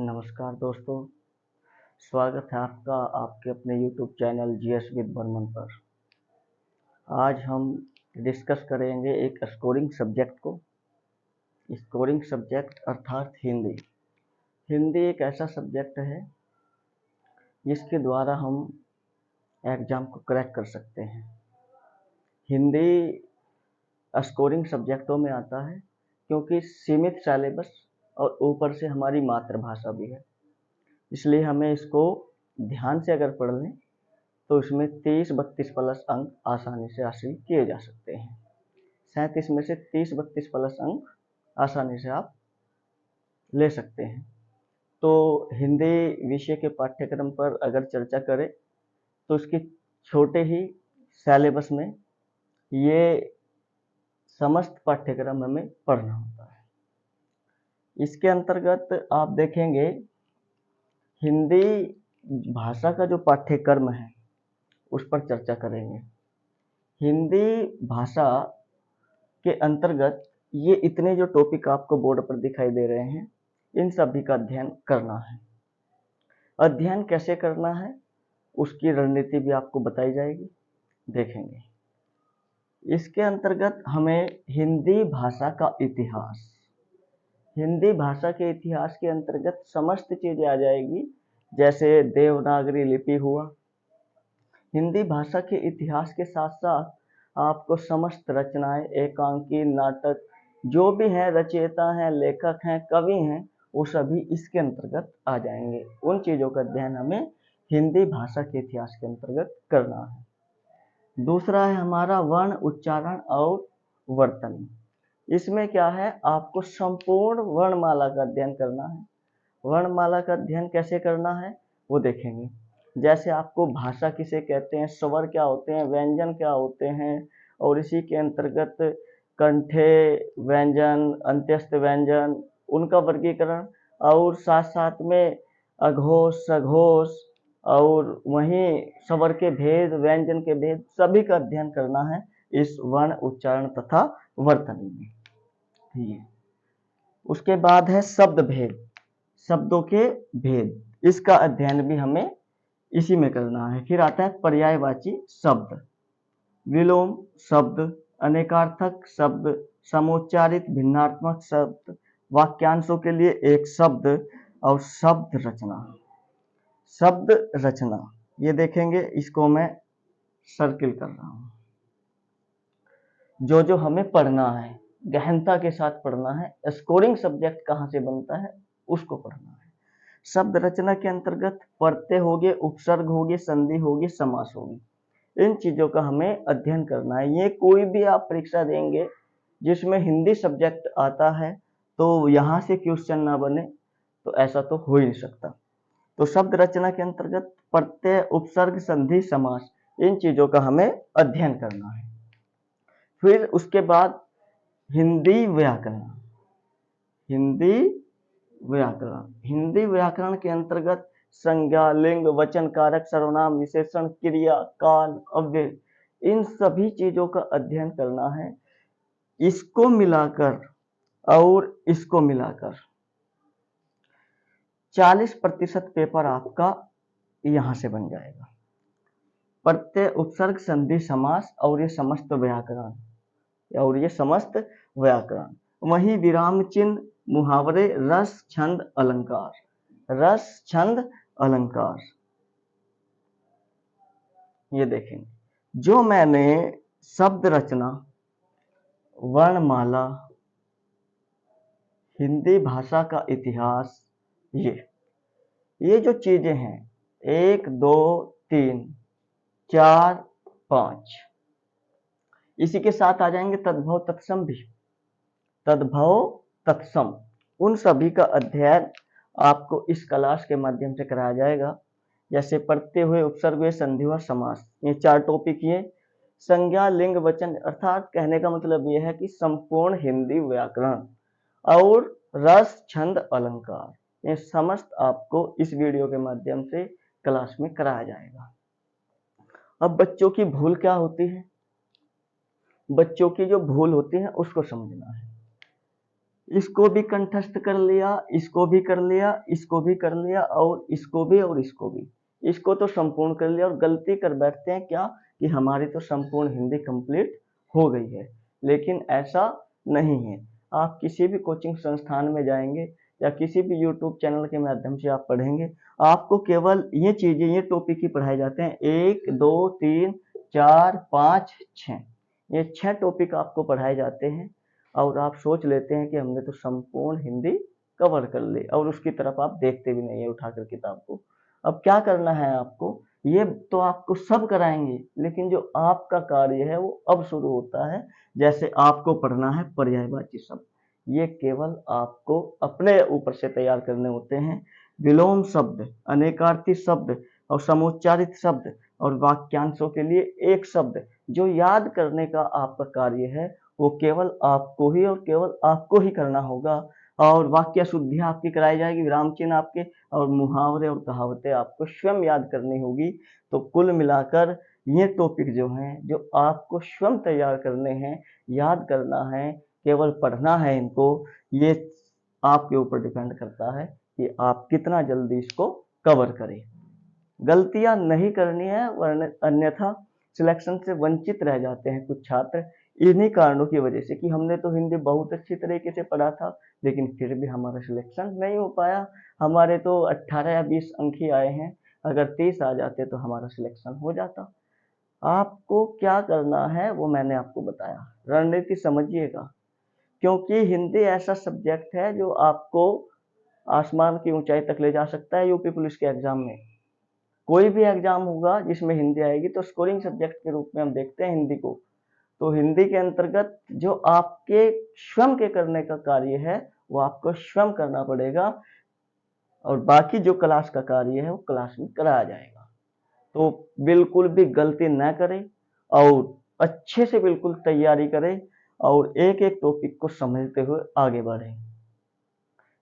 नमस्कार दोस्तों, स्वागत है आपका आपके अपने YouTube channel GS with Barman पर। आज हम डिस्कस करेंगे एक स्कोरिंग सब्जेक्ट को। स्कोरिंग सब्जेक्ट अर्थात हिंदी। हिंदी एक ऐसा सब्जेक्ट है जिसके द्वारा हम एग्ज़ाम को क्रैक कर सकते हैं। हिंदी स्कोरिंग सब्जेक्टों में आता है क्योंकि सीमित सिलेबस और ऊपर से हमारी मातृभाषा भी है, इसलिए हमें इसको ध्यान से अगर पढ़ लें तो इसमें 30-32 प्लस अंक आसानी से हासिल किए जा सकते हैं। 37 में से 30-32 प्लस अंक आसानी से आप ले सकते हैं। तो हिंदी विषय के पाठ्यक्रम पर अगर चर्चा करें तो इसके छोटे ही सिलेबस में ये समस्त पाठ्यक्रम हमें पढ़ना होता है। इसके अंतर्गत आप देखेंगे हिंदी भाषा का जो पाठ्यक्रम है उस पर चर्चा करेंगे। हिंदी भाषा के अंतर्गत ये इतने जो टॉपिक आपको बोर्ड पर दिखाई दे रहे हैं, इन सभी का अध्ययन करना है। अध्ययन कैसे करना है उसकी रणनीति भी आपको बताई जाएगी, देखेंगे। इसके अंतर्गत हमें हिंदी भाषा का इतिहास, हिंदी भाषा के इतिहास के अंतर्गत समस्त चीजें आ जाएगी, जैसे देवनागरी लिपि हुआ। हिंदी भाषा के इतिहास के साथ साथ आपको समस्त रचनाएं, एकांकी, नाटक जो भी हैं, रचयिता हैं, लेखक हैं, कवि हैं, वो सभी इसके अंतर्गत आ जाएंगे। उन चीज़ों का अध्ययन हमें हिंदी भाषा के इतिहास के अंतर्गत करना है। दूसरा है हमारा वर्ण, उच्चारण और वर्तनी। इसमें क्या है, आपको संपूर्ण वर्णमाला का अध्ययन करना है। वर्णमाला का अध्ययन कैसे करना है वो देखेंगे। जैसे आपको भाषा किसे कहते हैं, स्वर क्या होते हैं, व्यंजन क्या होते हैं, और इसी के अंतर्गत कंठे व्यंजन, अंत्यस्थ व्यंजन, उनका वर्गीकरण, और साथ साथ में अघोष, सघोष, और वहीं स्वर के भेद, व्यंजन के भेद, सभी का अध्ययन करना है इस वर्ण, उच्चारण तथा वर्तनी में। उसके बाद है शब्द भेद, शब्दों के भेद, इसका अध्ययन भी हमें इसी में करना है। फिर आता है पर्यायवाची शब्द, विलोम शब्द, अनेकार्थक शब्द, समोच्चारित भिन्नात्मक शब्द, वाक्यांशों के लिए एक शब्द, और शब्द रचना। शब्द रचना ये देखेंगे, इसको मैं सर्किल कर रहा हूं। जो जो हमें पढ़ना है, गहनता के साथ पढ़ना है, स्कोरिंग सब्जेक्ट कहाँ से बनता है उसको पढ़ना है। शब्द रचना के अंतर्गत प्रत्यय हो गए, उपसर्ग हो गए, संधि होगी, समास होगी, इन चीजों का हमें अध्ययन करना है। ये कोई भी आप परीक्षा देंगे जिसमें हिंदी सब्जेक्ट आता है तो यहाँ से क्वेश्चन ना बने, तो ऐसा तो हो ही नहीं सकता। तो शब्द रचना के अंतर्गत प्रत्यय, उपसर्ग, संधि, समास, इन चीजों का हमें अध्ययन करना है। फिर उसके बाद हिंदी व्याकरण। हिंदी व्याकरण, हिंदी व्याकरण के अंतर्गत संज्ञा, लिंग, वचन, कारक, सर्वनाम, विशेषण, क्रिया, काल, अव्यय, इन सभी चीजों का अध्ययन करना है। इसको मिलाकर और इसको मिलाकर 40% पेपर आपका यहां से बन जाएगा। प्रत्यय, उपसर्ग, संधि, समास और ये समस्त व्याकरण, और ये समस्त व्याकरण, वही विराम चिन्ह, मुहावरे, रस, छंद, अलंकार, रस, छंद, अलंकार, ये देखेंगे। जो मैंने शब्द रचना, वर्णमाला, हिंदी भाषा का इतिहास, ये जो चीजें हैं 1, 2, 3, 4, 5, इसी के साथ आ जाएंगे तद्भव तत्सम भी। तद्भव तत्सम, उन सभी का अध्ययन आपको इस क्लास के माध्यम से कराया जाएगा। जैसे प्रत्यय हुए, उपसर्ग हुए, संधि हुआ, समास, ये 4 टॉपिक ये। संज्ञा, लिंग, वचन, अर्थात कहने का मतलब ये है कि संपूर्ण हिंदी व्याकरण और रस, छंद, अलंकार, ये समस्त आपको इस वीडियो के माध्यम से क्लास में कराया जाएगा। अब बच्चों की भूल क्या होती है, बच्चों की जो भूल होती है उसको समझना है। इसको भी कंठस्थ कर लिया, इसको भी कर लिया, इसको भी कर लिया, और इसको भी और इसको भी। इसको तो संपूर्ण कर लिया और गलती कर बैठते हैं क्या कि हमारी तो संपूर्ण हिंदी कंप्लीट हो गई है, लेकिन ऐसा नहीं है। आप किसी भी कोचिंग संस्थान में जाएंगे या किसी भी यूट्यूब चैनल के माध्यम से आप पढ़ेंगे, आपको केवल ये चीजें, ये टॉपिक ही पढ़ाए जाते हैं। 1 2 3 4 5 6, ये 6 टॉपिक आपको पढ़ाए जाते हैं और आप सोच लेते हैं कि हमने तो संपूर्ण हिंदी कवर कर ली, और उसकी तरफ आप देखते भी नहीं है उठाकर किताब को। अब क्या करना है आपको, ये तो आपको सब कराएंगे, लेकिन जो आपका कार्य है वो अब शुरू होता है। जैसे आपको पढ़ना है पर्यायवाची शब्द, ये केवल आपको अपने ऊपर से तैयार करने होते हैं। विलोम शब्द, अनेकार्थी शब्द और समुच्चारित शब्द और वाक्यांशों के लिए एक शब्द, जो याद करने का आपका कार्य है वो केवल आपको ही और केवल आपको ही करना होगा। और वाक्य शुद्धियां आपकी कराई जाएगी, विराम चिन्ह आपके, और मुहावरे और कहावतें आपको स्वयं याद करनी होगी। तो कुल मिलाकर ये टॉपिक जो हैं, जो आपको स्वयं तैयार करने हैं, याद करना है, केवल पढ़ना है इनको, ये आपके ऊपर डिपेंड करता है कि आप कितना जल्दी इसको कवर करें। गलतियां नहीं करनी है, वरना अन्यथा सिलेक्शन से वंचित रह जाते हैं कुछ छात्र, इन्हीं कारणों की वजह से कि हमने तो हिंदी बहुत अच्छी तरीके से पढ़ा था, लेकिन फिर भी हमारा सिलेक्शन नहीं हो पाया। हमारे तो 18 या 20 अंक ही आए हैं, अगर 30 आ जाते तो हमारा सिलेक्शन हो जाता। आपको क्या करना है वो मैंने आपको बताया, रणनीति समझिएगा, क्योंकि हिंदी ऐसा सब्जेक्ट है जो आपको आसमान की ऊंचाई तक ले जा सकता है। यूपी पुलिस के एग्जाम में, कोई भी एग्जाम होगा जिसमें हिंदी आएगी तो स्कोरिंग सब्जेक्ट के रूप में हम देखते हैं हिंदी को। तो हिंदी के अंतर्गत जो आपके स्वयं के करने का कार्य है वो आपको स्वयं करना पड़ेगा, और बाकी जो क्लास का कार्य है वो क्लास में कराया जाएगा। तो बिल्कुल भी गलती न करें और अच्छे से बिल्कुल तैयारी करें और एक एक टॉपिक को समझते हुए आगे बढ़ें।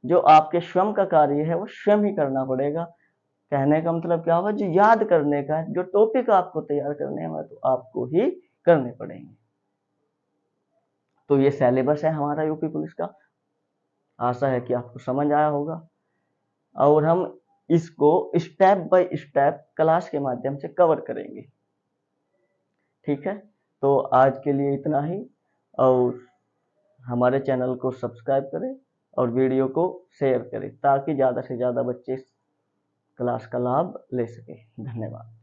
जो आपके स्वयं का कार्य है वो स्वयं ही करना पड़ेगा। कहने का मतलब क्या होगा, जो याद करने का है, जो टॉपिक आपको तैयार करने हैं, तो आपको ही करने पड़ेंगे। तो ये सिलेबस है हमारा यूपी पुलिस का, आशा है कि आपको समझ आया होगा, और हम इसको स्टेप बाय स्टेप क्लास के माध्यम से कवर करेंगे। ठीक है, तो आज के लिए इतना ही, और हमारे चैनल को सब्सक्राइब करें और वीडियो को शेयर करें ताकि ज़्यादा से ज़्यादा बच्चे इस क्लास का लाभ ले सकें। धन्यवाद।